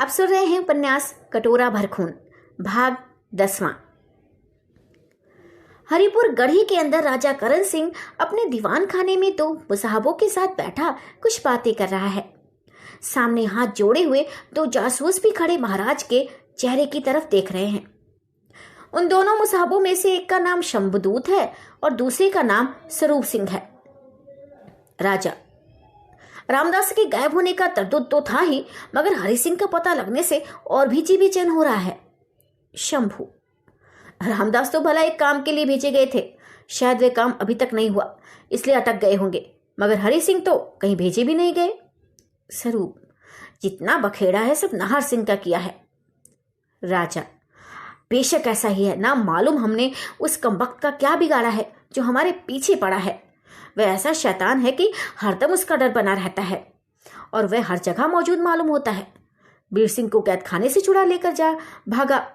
आप सुन रहे हैं उपन्यास कटोरा भर खून, भाग 10वां। हरिपुर गढ़ी के अंदर राजा करण सिंह अपने दीवान खाने में दो मुसाहबों के साथ बैठा कुछ बातें कर रहा है। सामने हाथ जोड़े हुए दो जासूस भी खड़े महाराज के चेहरे की तरफ देख रहे हैं। उन दोनों मुसाहबों में से एक का नाम शंभुदूत है और दूसरे का नाम स्वरूप सिंह है। राजा, रामदास के गायब होने का तरदुद तो था ही, मगर हरि सिंह का पता लगने से और भी जी बेचैन हो रहा है। शंभू, रामदास तो भला एक काम के लिए भेजे गए थे, शायद वे काम अभी तक नहीं हुआ इसलिए अटक गए होंगे, मगर हरि सिंह तो कहीं भेजे भी नहीं गए। स्वरूप, जितना बखेड़ा है सब नाहर सिंह का किया है। राजा, बेशक ऐसा ही है, ना मालूम हमने उस कमबख्त का क्या बिगाड़ा है जो हमारे पीछे पड़ा है। वह ऐसा शैतान है कि हरदम उसका डर बना रहता है और वह हर जगह मौजूद मालूम होता है। बीर सिंह को कैद खाने से छुड़ा लेकर जा भागा।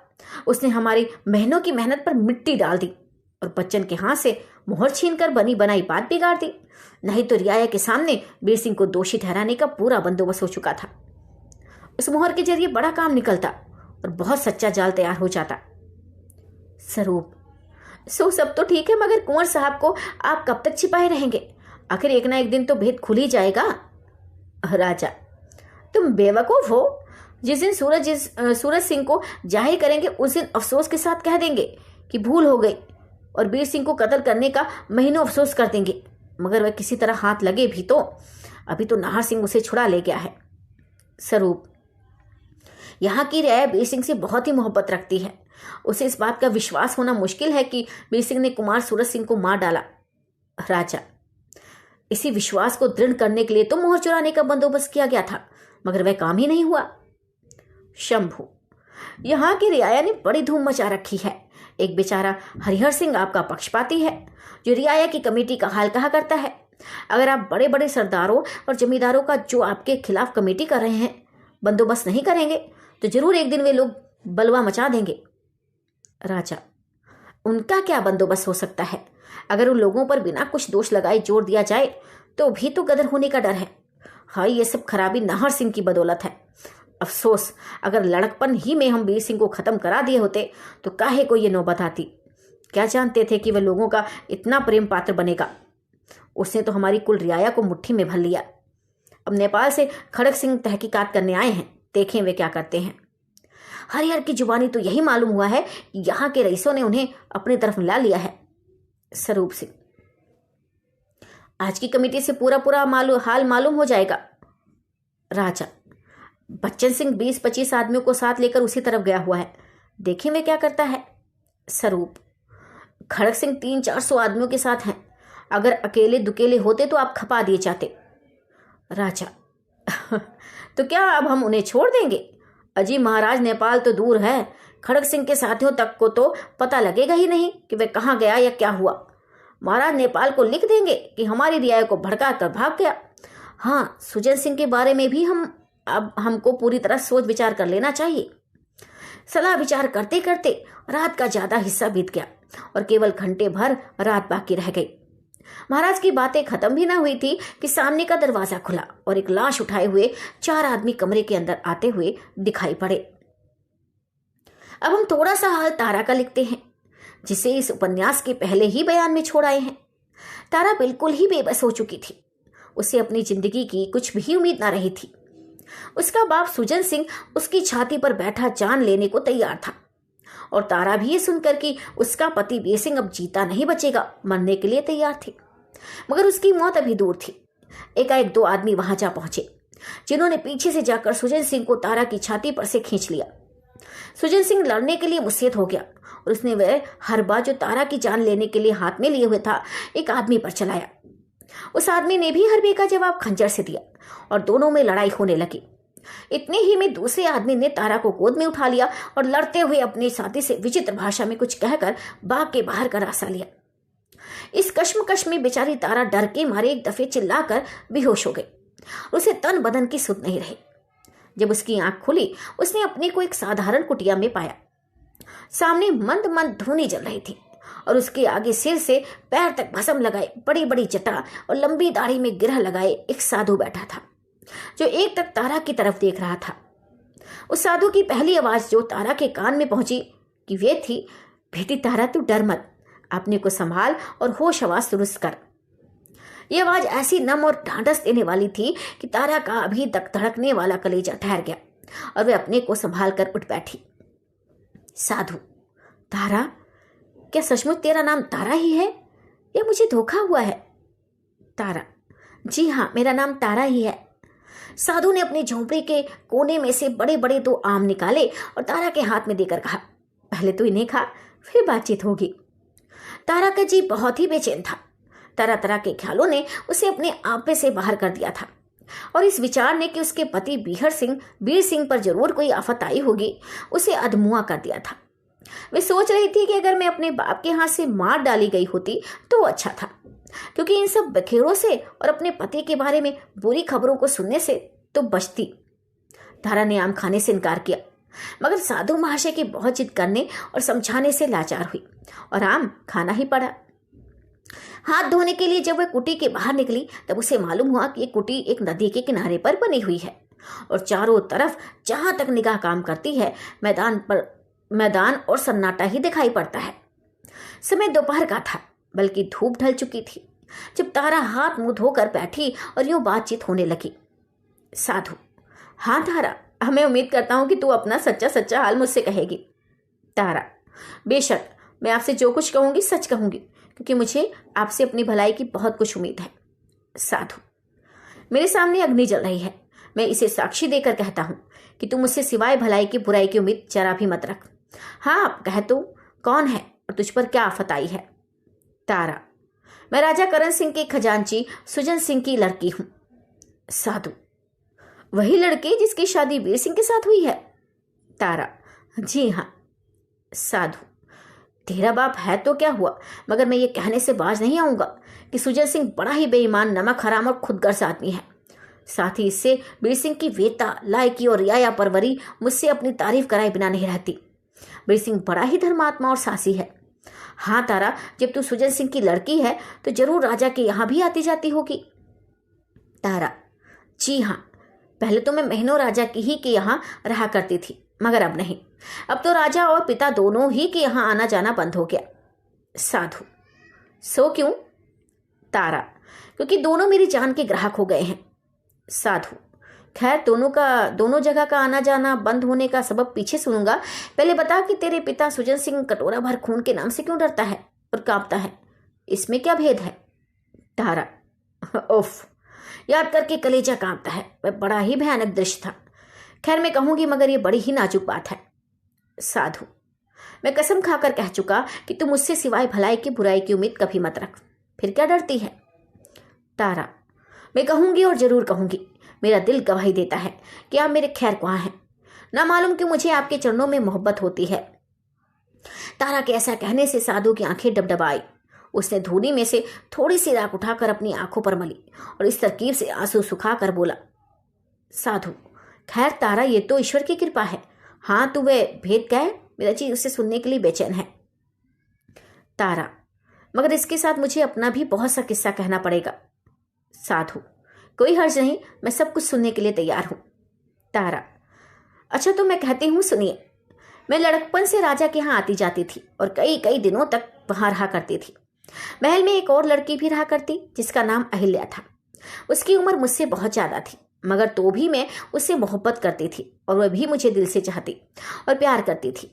उसने हमारी महीनों की मेहनत पर मिट्टी डाल दी और बच्चन के हाथ से मोहर छीनकर बनी बनाई बात बिगाड़ दी। नहीं तो रियाया के सामने बीर सिंह को दोषी ठहराने का पूरा बंदोबस्त हो चुका था। उस मोहर के जरिए बड़ा काम निकलता और बहुत सच्चा जाल तैयार हो जाता। स्वरूप, सो सब तो ठीक है, मगर कुंवर साहब को आप कब तक छिपाए रहेंगे? आखिर एक ना एक दिन तो भेद खुल ही जाएगा। राजा, तुम बेवकूफ हो। जिस दिन सूरज सिंह को जाहिर करेंगे उस दिन अफसोस के साथ कह देंगे कि भूल हो गई और बीर सिंह को कत्ल करने का महीनों अफसोस कर देंगे, मगर वह किसी तरह हाथ लगे भी तो अभी तो नाहर सिंह उसे छुड़ा ले गया है। स्वरूप, यहाँ की रियाया बीर सिंह से बहुत ही मोहब्बत रखती है। उसे इस बात का विश्वास होना मुश्किल है कि बीर सिंह ने कुमार सूरज सिंह को मार डाला। राजा, इसी विश्वास को दृढ़ करने के लिए तो मोहर चुराने का बंदोबस्त किया गया था, मगर वह काम ही नहीं हुआ। शंभू, यहाँ की रियाया ने बड़ी धूम मचा रखी है। एक बेचारा हरिहर सिंह आपका पक्षपाती है जो रियाया की कमेटी का हाल कहा करता है। अगर आप बड़े बड़े सरदारों और जमींदारों का जो आपके खिलाफ कमेटी कर रहे हैं बंदोबस्त नहीं करेंगे तो जरूर एक दिन वे लोग बलवा मचा देंगे। राजा, उनका क्या बंदोबस्त हो सकता है? अगर उन लोगों पर बिना कुछ दोष लगाए जोर दिया जाए तो भी तो गदर होने का डर है। हाँ, ये सब खराबी नाहर सिंह की बदौलत है। अफसोस, अगर लड़कपन ही में हम बीर सिंह को खत्म करा दिए होते तो काहे को ये नौबत आती। क्या जानते थे कि वह लोगों का इतना प्रेम पात्र बनेगा। उसने तो हमारी कुल रियाया को मुट्ठी में भर लिया। अब नेपाल से खड़ग सिंह तहकीकात करने आए हैं, देखें वे क्या करते हैं। हरिहर की जुबानी तो यही मालूम हुआ है कि यहाँ के रईसों ने उन्हें अपनी तरफ मिला लिया है। स्वरूप सिंह, आज की कमेटी से पूरा हाल मालूम हो जाएगा। राजा, बच्चन सिंह 20-25 आदमियों को साथ लेकर उसी तरफ गया हुआ है, देखें वे क्या करता है। स्वरूप, खड़ग सिंह 300-400 आदमियों के साथ हैं। अगर अकेले दुकेले होते तो आप खपा दिए जाते। राजा, तो क्या अब हम उन्हें छोड़ देंगे? अजी महाराज, नेपाल तो दूर है, खड़ग सिंह के साथियों तक को तो पता लगेगा ही नहीं कि वह कहाँ गया या क्या हुआ। महाराज नेपाल को लिख देंगे कि हमारी रियाया को भड़का कर भाग गया। हाँ, सुजन सिंह के बारे में भी हमको पूरी तरह सोच विचार कर लेना चाहिए। सलाह विचार करते करते रात का ज्यादा हिस्सा बीत गया और केवल घंटे भर रात बाकी रह गई। महाराज की बातें खत्म भी ना हुई थी कि सामने का दरवाजा खुला और एक लाश उठाए हुए 4 आदमी कमरे के अंदर आते हुए दिखाई पड़े। अब हम थोड़ा सा हाल तारा का लिखते हैं, जिसे इस उपन्यास के पहले ही बयान में छोड़ आए हैं। तारा बिल्कुल ही बेबस हो चुकी थी। उसे अपनी जिंदगी की कुछ भी उम्मीद ना रही थी। उसका बाप सुजन सिंह उसकी छाती पर बैठा जान लेने को तैयार था और तारा भी ये सुनकर कि उसका पति बीर सिंह अब जीता नहीं बचेगा, मरने के लिए तैयार थी। मगर उसकी मौत अभी दूर थी। एकाएक 2 आदमी वहां जा पहुंचे, जिन्होंने पीछे से जाकर सुजन सिंह को तारा की छाती पर से खींच लिया। सुजन सिंह लड़ने के लिए मुस्तैद हो गया और उसने वह हरबा जो तारा की जान लेने के लिए हाथ में लिए हुए था एक आदमी पर चलाया। उस आदमी ने भी हरबे का जवाब खंजर से दिया और दोनों में लड़ाई होने लगी। इतने ही में दूसरे आदमी ने तारा को गोद में उठा लिया और लड़ते हुए अपने साथी से विचित्र भाषा में कुछ कहकर बाग के बाहर का रास्ता लिया। इस कश्मकश में बेचारी तारा डर के मारे एक दफे चिल्लाकर बेहोश हो गई। उसे तन बदन की सुध नहीं रही। जब उसकी आंख खुली उसने अपने को एक साधारण कुटिया में पाया। सामने मंद मंद धूनी जल रही थी और उसके आगे सिर से पैर तक भस्म लगाए बड़ी बड़ी जटा और लंबी दाढ़ी में गिरह लगाए एक साधु बैठा था, जो एक तक तारा की तरफ देख रहा था। उस साधु की पहली आवाज जो तारा के कान में पहुंची कि वे थी, बेटी तारा तू डर मत, अपने को संभाल और होश हवास दुरुस्त कर। यह आवाज ऐसी नम और ढांढस देने वाली थी कि तारा का अभी तक धड़कने वाला कलेजा ठहर गया और वे अपने को संभाल कर उठ बैठी। साधु, तारा, क्या सचमुच तेरा नाम तारा ही है या मुझे धोखा हुआ है? तारा, जी हाँ, मेरा नाम तारा ही है। साधु ने अपनी झोंपड़ी के कोने में से बड़े बड़े 2 आम निकाले और तारा के हाथ में देकर कहा, पहले तो इन्हें खा, फिर बातचीत होगी। तारा का जी बहुत ही बेचैन था। तरह तरह के ख्यालों ने उसे अपने आपे से बाहर कर दिया था और इस विचार ने कि उसके पति बीर सिंह पर जरूर कोई आफत आई होगी, उसे अधमुआ कर दिया था। वे सोच रही थी कि अगर मैं अपने बाप के हाथ से मार डाली गई होती तो अच्छा था, क्योंकि इन सब बखेड़ों से और अपने पति के बारे में बुरी खबरों को सुनने से तो बचती। तारा ने आम खाने से इनकार किया, मगर साधु महाशय के बहुत जिद करने और समझाने से लाचार हुई और आम खाना ही पड़ा। हाथ धोने के लिए जब वह कुटी के बाहर निकली तब उसे मालूम हुआ कि ये कुटी एक नदी के किनारे पर बनी हुई है और चारों तरफ जहां तक निगाह काम करती है मैदान और सन्नाटा ही दिखाई पड़ता है। समय दोपहर का था, बल्कि धूप ढल चुकी थी जब तारा हाथ मुंह धोकर बैठी और यूं बातचीत होने लगी। साधु, हाँ तारा, मैं उम्मीद करता हूं कि तू अपना सच्चा सच्चा हाल मुझसे कहेगी। तारा, बेशक, मैं आपसे जो कुछ कहूंगी सच कहूंगी, क्योंकि मुझे आपसे अपनी भलाई की बहुत कुछ उम्मीद है। साधु, मेरे सामने अग्नि जल रही है, मैं इसे साक्षी देकर कहता हूं कि तू मुझसे सिवाय भलाई की बुराई की उम्मीद जरा भी मत रख। हाँ, अब कह तू कौन है और तुझ पर क्या आफत आई है? तारा, मैं राजा करण सिंह के खजांची सुजन सिंह की लड़की हूं। साधु, वही लड़की जिसकी शादी वीर सिंह के साथ हुई है? तारा, जी हाँ। साधु, तेरा बाप है तो क्या हुआ, मगर मैं ये कहने से बाज नहीं आऊंगा कि सुजन सिंह बड़ा ही बेईमान, नमक हराम और खुदगर्ज आदमी है। साथ ही इससे वीर सिंह की वेता, लायकी और रियाया परवरी मुझसे अपनी तारीफ कराए बिना नहीं रहती। वीर सिंह बड़ा ही धर्मात्मा और साहसी है। हाँ तारा, जब तू सुजन सिंह की लड़की है तो जरूर राजा के यहाँ भी आती जाती होगी। तारा, जी हाँ, पहले तो मैं महीनों राजा की ही के यहाँ रहा करती थी, मगर अब नहीं। अब तो राजा और पिता दोनों ही के यहाँ आना जाना बंद हो गया। साधु, सो क्यों? तारा, क्योंकि दोनों मेरी जान के ग्राहक हो गए हैं। साधु, खैर दोनों जगह का आना जाना बंद होने का सबब पीछे सुनूंगा। पहले बता कि तेरे पिता सुजन सिंह कटोरा भर खून के नाम से क्यों डरता है और कांपता है? इसमें क्या भेद है? तारा, उफ, याद करके कलेजा कांपता है। वह बड़ा ही भयानक दृश्य था। खैर मैं कहूंगी, मगर यह बड़ी ही नाजुक बात है। साधु, मैं कसम खाकर कह चुका कि तू मुझसे सिवाय भलाई की बुराई की उम्मीद कभी मत रख, फिर क्या डरती है? तारा, मैं कहूंगी और जरूर कहूंगी। मेरा दिल गवाही देता है कि आप मेरे खैर ख्वाह हैं। ना मालूम कि मुझे आपके चरणों में मोहब्बत होती है। तारा के ऐसा कहने से साधु की आंखें डबडबाई। उसने धूनी में से थोड़ी सी राख उठाकर अपनी आंखों पर मली और इस तरकीब से आंसू सुखाकर बोला, साधु, खैर तारा, ये तो ईश्वर की कृपा है। हाँ, तू वह भेद कह, मेरा जी उसे सुनने के लिए बेचैन है। तारा, मगर इसके साथ मुझे अपना भी बहुत सा किस्सा कहना पड़ेगा। साधु, कोई हर्ज नहीं, मैं सब कुछ सुनने के लिए तैयार हूं। तारा, अच्छा तो मैं कहती हूं, सुनिए। मैं लड़कपन से राजा के यहाँ आती जाती थी और कई कई दिनों तक वहां रहा करती थी। महल में एक और लड़की भी रहा करती जिसका नाम अहिल्या था। उसकी उम्र मुझसे बहुत ज्यादा थी, मगर तो भी मैं उससे मोहब्बत करती थी और वह भी मुझे दिल से चाहती और प्यार करती थी।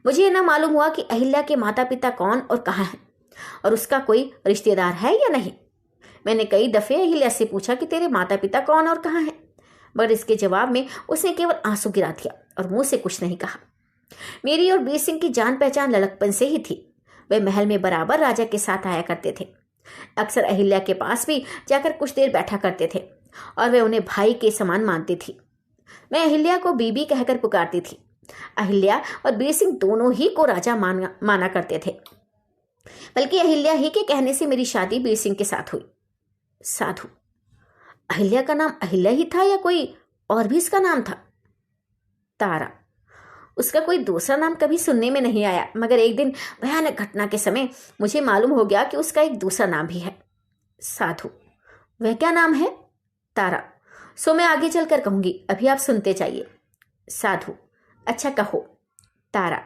मुझे यह ना मालूम हुआ कि अहिल्या के माता पिता कौन और कहाँ हैं और उसका कोई रिश्तेदार है या नहीं। मैंने कई दफे अहिल्या से पूछा कि तेरे माता पिता कौन और कहाँ हैं, मगर इसके जवाब में उसने केवल आंसू गिरा दिया और मुंह से कुछ नहीं कहा। मेरी और बीर सिंह की जान पहचान लड़कपन से ही थी। वे महल में बराबर राजा के साथ आया करते थे। अक्सर अहिल्या के पास भी जाकर कुछ देर बैठा करते थे और वे उन्हें भाई के समान मानती थी। मैं अहिल्या को बीबी कहकर पुकारती थी। अहिल्या और बीर सिंह दोनों ही को राजा माना करते थे, बल्कि अहिल्या ही के कहने से मेरी शादी बीर सिंह के साथ हुई। साधु, अहिल्या का नाम अहिल्या ही था या कोई और भी इसका नाम था? तारा, उसका कोई दूसरा नाम कभी सुनने में नहीं आया, मगर एक दिन भयानक घटना के समय मुझे मालूम हो गया कि उसका एक दूसरा नाम भी है। साधु, वह क्या नाम है? तारा, सो मैं आगे चलकर कहूंगी, अभी आप सुनते जाइए। साधु, अच्छा कहो। तारा,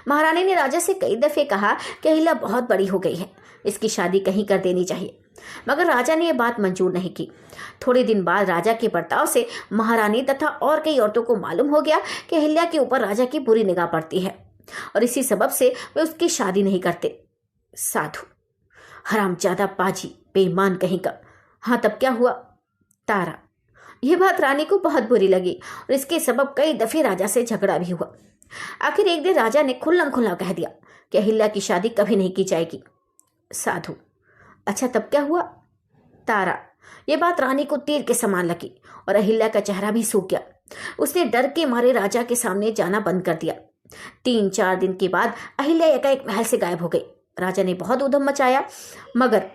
महारानी ने राजा से कई दफे कहा कि अहिल्या बहुत बड़ी हो गई है, इसकी शादी कहीं कर देनी चाहिए, मगर राजा ने यह बात मंजूर नहीं की। थोड़े दिन बाद राजा के बर्ताव से महारानी तथा और कई औरतों को मालूम हो गया कि अहिल्या के ऊपर राजा की बुरी निगाह पड़ती है और इसी सबब से वे उसकी शादी नहीं करते। साधु, हरामजादा पाजी, बेईमान कहीं का। हाँ, तब क्या हुआ? तारा, यह बात रानी को बहुत बुरी लगी और इसके सबब कई दफे राजा से झगड़ा भी हुआ। आखिर एक दिन राजा ने खुल्लम खुल्ला कह दिया कि अहिल्या की शादी कभी नहीं की जाएगी। साधु, अच्छा तब क्या हुआ? तारा, यह बात रानी को तीर के समान लगी और अहिल्या का चेहरा भी सूख गया। उसने डर के मारे राजा के सामने जाना बंद कर दिया। 3-4 दिन के बाद अहिल्या एकाएक महल से गायब हो गई। राजा ने बहुत उधम मचाया, मगर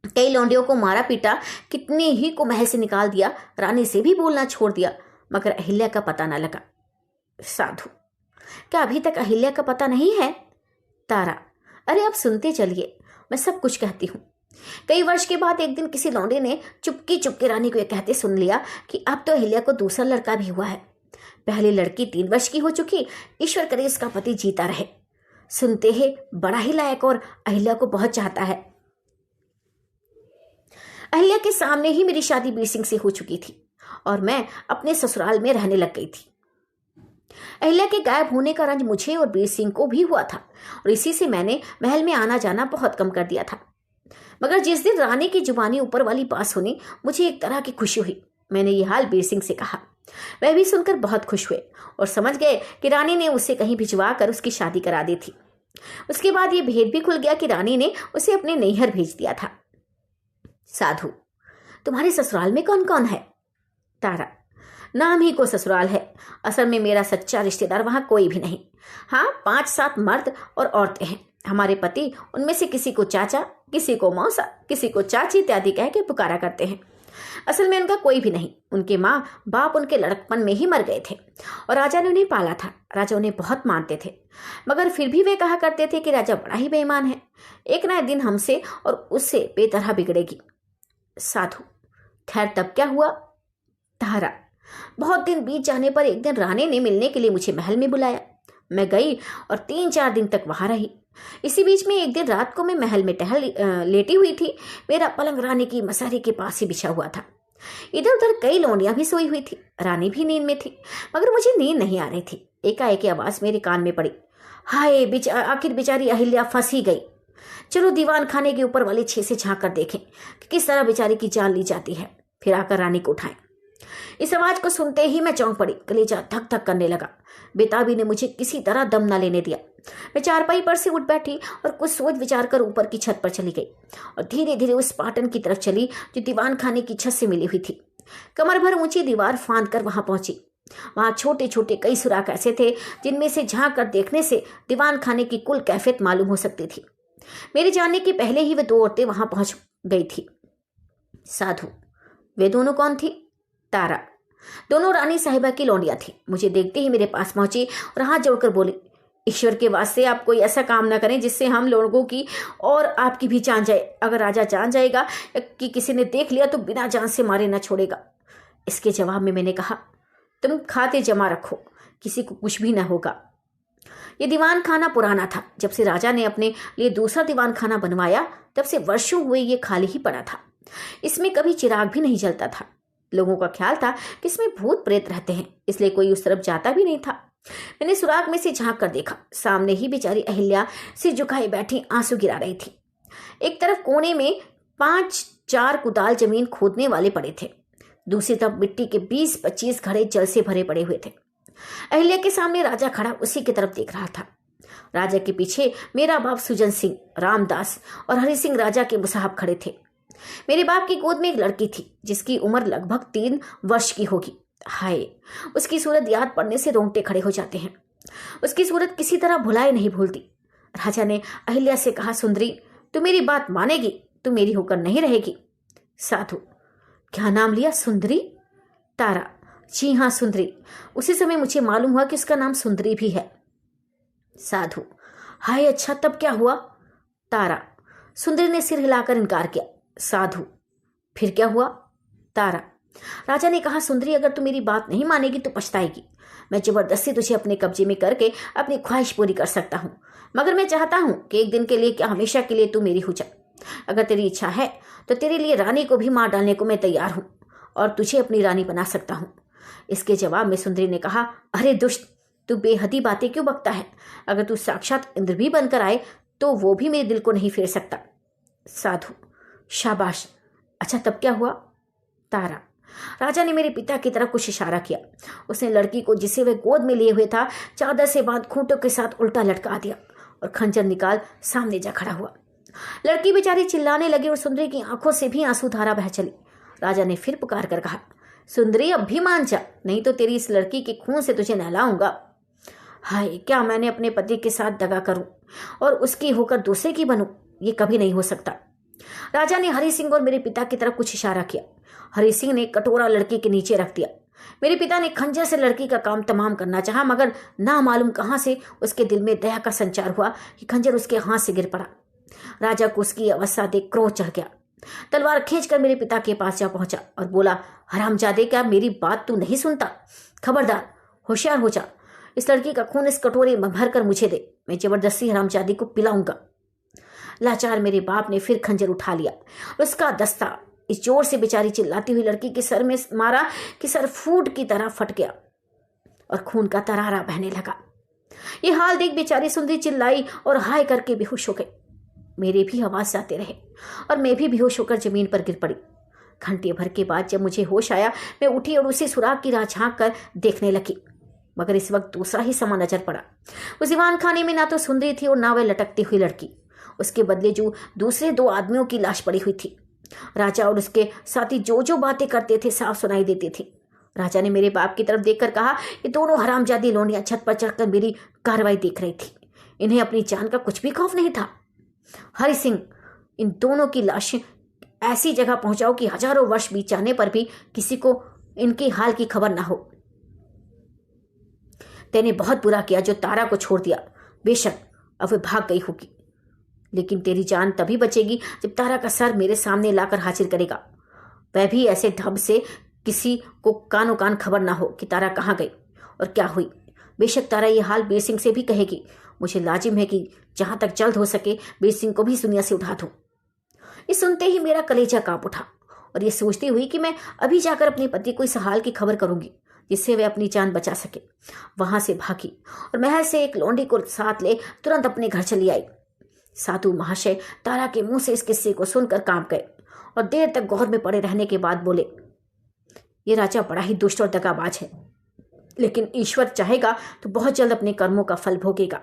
कई लौंडियों को मारा पीटा, कितने ही को महल से निकाल दिया, रानी से भी बोलना छोड़ दिया, मगर अहिल्या का पता न लगा। साधु, क्या अभी तक अहिल्या का पता नहीं है? तारा, अरे आप सुनते चलिए, मैं सब कुछ कहती हूँ। कई वर्ष के बाद एक दिन किसी लौंडे ने चुपके रानी को यह कहते सुन लिया कि अब तो अहिल्या को दूसरा लड़का भी हुआ है। पहली लड़की 3 वर्ष की हो चुकी, ईश्वर करे उसका पति जीता रहे। सुनते ही बड़ा ही लायक और अहिल्या को बहुत चाहता है। अहिल्या के सामने ही मेरी शादी बीर सिंह से हो चुकी थी और मैं अपने ससुराल में रहने लग गई थी। अहिल्या के गायब होने का रंज मुझे और बीर सिंह को भी हुआ था और इसी से मैंने महल में आना जाना बहुत कम कर दिया था। मगर जिस दिन रानी की जुबानी ऊपर वाली बात सुनी, मुझे एक तरह की खुशी हुई। मैंने ये हाल बीर सिंह से कहा। वह भी सुनकर बहुत खुश हुए और समझ गए कि रानी ने उसे कहीं भिजवा कर उसकी शादी करा दी थी। उसके बाद ये भेद भी खुल गया कि रानी ने उसे अपने नैहर भेज दिया था। साधु, तुम्हारे ससुराल में कौन कौन है? तारा, नाम ही को ससुराल है, असल में मेरा सच्चा रिश्तेदार वहां कोई भी नहीं। हाँ, 5-7 मर्द और औरतें हैं। हमारे पति उनमें से किसी को चाचा, किसी को मौसा, किसी को चाची इत्यादि कह के पुकारा करते हैं। असल में उनका कोई भी नहीं। उनके माँ बाप उनके लड़कपन में ही मर गए थे और राजा ने उन्हें पाला था। राजा उन्हें बहुत मानते थे, मगर फिर भी वे कहा करते थे कि राजा बड़ा ही बेईमान है, एक ना एक दिन हमसे और उससे बेतरह बिगड़ेगी। साधु, खैर तब क्या हुआ? तारा, बहुत दिन बीत जाने पर एक दिन रानी ने मिलने के लिए मुझे महल में बुलाया। मैं गई और 3-4 दिन तक वहां रही। इसी बीच में एक दिन रात को मैं महल में लेटी हुई थी। मेरा पलंग रानी की मसारी के पास ही बिछा हुआ था। इधर उधर कई लौंडियां भी सोई हुई थी। रानी भी नींद में थी, मगर मुझे नींद नहीं आ रही थी। एकाएक आवाज मेरे कान में पड़ी, हाय आखिर बेचारी अहिल्या फंस ही गई। चलो दीवान खाने के ऊपर वाले छे से झांक कर देखें कि किस तरह बेचारी की जान ली जाती है, फिर आकर रानी को उठाएं। इस आवाज को सुनते ही मैं चौंक पड़ी। कलेजा धक धक करने लगा। बेताबी ने मुझे किसी तरह दम न लेने दिया। मैं चारपाई पर से उठ बैठी और कुछ सोच विचार कर ऊपर की छत पर चली गई और धीरे धीरे उस पाटन की तरफ चली जो दीवान खाने की छत से मिली हुई थी। कमर भर ऊंची दीवार फांद कर वहां पहुंची। वहां छोटे छोटे कई सुराख ऐसे थे जिनमें से झांक कर देखने से दीवान खाने की कुल कैफियत मालूम हो सकती थी। मेरे जाने के पहले ही वे 2 औरतें वहां पहुंच गई थी। साधु, वे दोनों कौन थी? तारा, दोनों रानी साहिबा की लौंडियां थी। मुझे देखते ही मेरे पास पहुंची और हाथ जोड़कर बोली, ईश्वर के वास्ते आप कोई ऐसा काम ना करें जिससे हम लोगों की और आपकी भी जान जाए। अगर राजा जान जाएगा कि किसी ने देख लिया तो बिना जान से मारे ना छोड़ेगा। इसके जवाब में मैंने कहा, तुम खाते जमा रखो, किसी को कुछ भी ना होगा। यह दीवान खाना पुराना था। जब से राजा ने अपने लिए दूसरा दीवान खाना बनवाया तब से वर्षों हुए ये खाली ही पड़ा था। इसमें कभी चिराग भी नहीं जलता था। लोगों का ख्याल था कि इसमें भूत प्रेत रहते हैं, इसलिए कोई उस तरफ जाता भी नहीं था। मैंने सुराग में से झांक कर देखा। सामने ही बेचारी अहिल्या सिर झुकाए बैठी आंसू गिरा रही थी। एक तरफ कोने में 5-4 कुदाल जमीन खोदने वाले पड़े थे, दूसरी तरफ मिट्टी के 20-25 घड़े जल से भरे पड़े हुए थे। अहिल्या के सामने राजा खड़ा उसी की तरफ देख रहा था। राजा के पीछे मेरा बाप सुजन सिंह, रामदास और हरि सिंह राजा के मुसाहब खड़े थे। मेरे बाप की गोद में एक लड़की थी जिसकी उम्र लगभग 3 वर्ष की होगी। हाय, उसकी सूरत याद पड़ने से रोंगटे खड़े हो जाते हैं। उसकी सूरत किसी तरह भुलाए नहीं भूलती। राजा ने अहिल्या से कहा, सुंदरी, तू मेरी बात मानेगी, तू मेरी होकर नहीं रहेगी। साधु, क्या नाम लिया? सुंदरी? तारा, जी हाँ सुंदरी। उसी समय मुझे मालूम हुआ कि उसका नाम सुंदरी भी है। साधु, हाय अच्छा, तब क्या हुआ? तारा, सुंदरी ने सिर हिलाकर इनकार किया। साधु, फिर क्या हुआ? तारा, राजा ने कहा, सुंदरी अगर तू मेरी बात नहीं मानेगी तो पछताएगी। मैं जबरदस्ती तुझे अपने कब्जे में करके अपनी ख्वाहिश पूरी कर सकता हूँ, मगर मैं चाहता हूँ कि एक दिन के लिए क्या हमेशा के लिए तू मेरी हो जा। अगर तेरी इच्छा है तो तेरे लिए रानी को भी मार डालने को मैं तैयार हूँ और तुझे अपनी रानी बना सकता हूँ। इसके जवाब में सुंदरी ने कहा, अरे दुष्ट, तू बेहदी बातें क्यों बकता है? अगर तू साक्षात इंद्र भी बनकर आए तो वो भी मेरे दिल को नहीं फेर सकता। साधु, शाबाश। अच्छा, तब क्या हुआ? तारा। राजा ने मेरे पिता की तरफ कुछ इशारा किया। उसने लड़की को जिसे वह गोद में लिए हुए था चादर से बांध खूंटों के साथ उल्टा लटका दिया और खंजर निकाल सामने जा खड़ा हुआ। लड़की बेचारी चिल्लाने लगी और सुंदरी की आंखों से भी आंसू धारा बह चली। राजा ने फिर पुकार कर कहा, सुंदरी अब भी मान जा, नहीं तो तेरी इस लड़की के खून से तुझे नहलाऊंगा। हाय, क्या मैंने अपने पति के साथ दगा करूं और उसकी होकर दूसरे की बनूं? ये कभी नहीं हो सकता। राजा ने हरि सिंह और मेरे पिता की तरफ कुछ इशारा किया। हरि सिंह ने कटोरा लड़की के नीचे रख दिया। मेरे पिता ने खंजर से लड़की का काम तमाम करना चाहा, मगर ना मालूम कहां से उसके दिल में दया का संचार हुआ कि खंजर उसके हाथ से गिर पड़ा। राजा को उसकी अवस्था देख क्रोध चढ़ गया। तलवार खींचकर मेरे पिता के पास जा पहुंचा और बोला, हरामजादे, क्या मेरी बात तू नहीं सुनता? खबरदार, होशियार हो जा। इस लड़की का खून इस कटोरे में भरकर मुझे दे, मैं जबरदस्ती हरामजादी को पिलाऊंगा। लाचार मेरे बाप ने फिर खंजर उठा लिया। उसका दस्ता इस जोर से बेचारी चिल्लाती हुई लड़की के सर में मारा कि सर फूट की तरह फट गया और खून का तरारा बहने लगा। ये हाल देख बेचारी सुंदरी चिल्लाई और हाय करके बेहोश हो गई। मेरे भी आवाज आते रहे और मैं भी बेहोश होकर जमीन पर गिर पड़ी। घंटे भर के बाद जब मुझे होश आया, मैं उठी और उसी सुराग की राह झांक कर देखने लगी, मगर इस वक्त दूसरा ही समा नजर पड़ा। उस दीवान खाने में ना तो सुंदरी थी और ना वह लटकती हुई लड़की। उसके बदले जो दूसरे दो आदमियों की लाश पड़ी हुई थी। राजा और उसके साथी जो जो बातें करते थे साफ सुनाई देती थी। राजा ने मेरे बाप की तरफ देखकर कहा, ये दोनों हरामजादी लोनियां छत पर चढ़कर मेरी कार्रवाई देख रही थी। इन्हें अपनी जान का कुछ भी खौफ नहीं था। हरि सिंह, इन दोनों की लाशें ऐसी जगह पहुंचाओ कि हजारों वर्ष बीत जाने पर भी किसी को इनके हाल की खबर ना हो। तेने बहुत बुरा किया जो तारा को छोड़ दिया। बेशक अब वह भाग गई होगी, लेकिन तेरी जान तभी बचेगी जब तारा का सर मेरे सामने लाकर हाजिर करेगा, वह भी ऐसे ढब से किसी को कानो कान खबर ना हो कि तारा कहाँ गई और क्या हुई। बेशक तारा ये हाल बीर सिंह से भी कहेगी। मुझे लाजिम है कि जहां तक जल्द हो सके बीर सिंह को भी इस दुनिया से उठा दूं। ये सुनते ही मेरा कलेजा कांप उठा और ये सोचती हुई कि मैं अभी जाकर अपने पति को इस हाल की खबर करूंगी जिससे वे अपनी जान बचा सके, वहां से भागी और महल से एक लौंडी को साथ ले तुरंत अपने घर चली आई। साधु महाशय तारा के मुंह से इस किस्से को सुनकर कांप गए और देर तक गौर में पड़े रहने के बाद बोले, ये राजा बड़ा ही दुष्ट और दगाबाज है, लेकिन ईश्वर चाहेगा तो बहुत जल्द अपने कर्मों का फल भोगेगा।